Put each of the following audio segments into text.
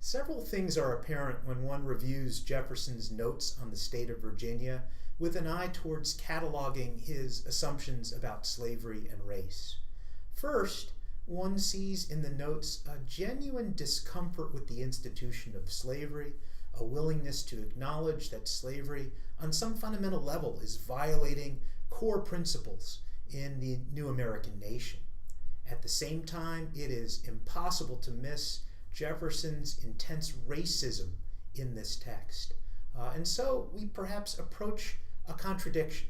Several things are apparent when one reviews Jefferson's notes on the state of Virginia with an eye towards cataloging his assumptions about slavery and race. First, one sees in the notes a genuine discomfort with the institution of slavery, a willingness to acknowledge that slavery, on some fundamental level, is violating core principles in the new American nation. At the same time, it is impossible to miss Jefferson's intense racism in this text. And so we perhaps approach a contradiction.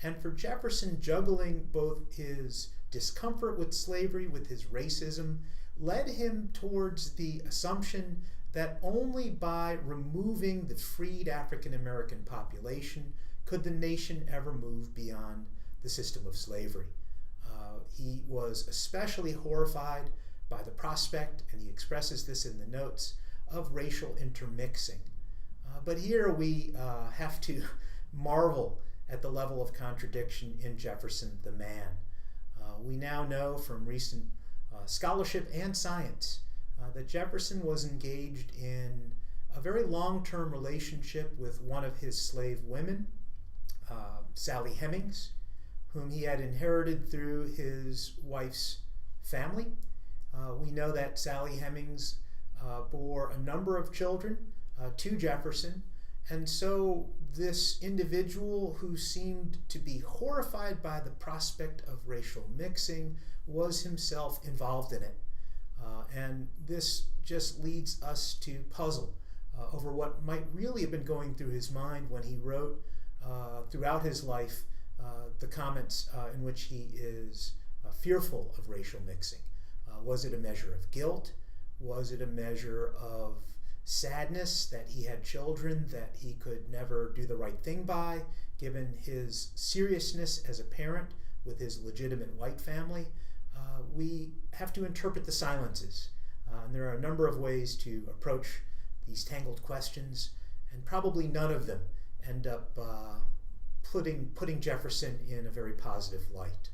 And for Jefferson, juggling both his discomfort with slavery with his racism led him towards the assumption that only by removing the freed African American population could the nation ever move beyond the system of slavery. He was especially horrified by the prospect, and he expresses this in the notes, of racial intermixing. But here we have to marvel at the level of contradiction in Jefferson the man. We now know from recent scholarship and science that Jefferson was engaged in a very long-term relationship with one of his slave women, Sally Hemings, whom he had inherited through his wife's family. We know that Sally Hemings bore a number of children to Jefferson, and so this individual who seemed to be horrified by the prospect of racial mixing was himself involved in it. And this just leads us to puzzle over what might really have been going through his mind when he wrote throughout his life the comments in which he is fearful of racial mixing. Was it a measure of guilt? Was it a measure of sadness that he had children that he could never do the right thing by, given his seriousness as a parent with his legitimate white family? We have to interpret the silences. And there are a number of ways to approach these tangled questions, and probably none of them end up putting Jefferson in a very positive light.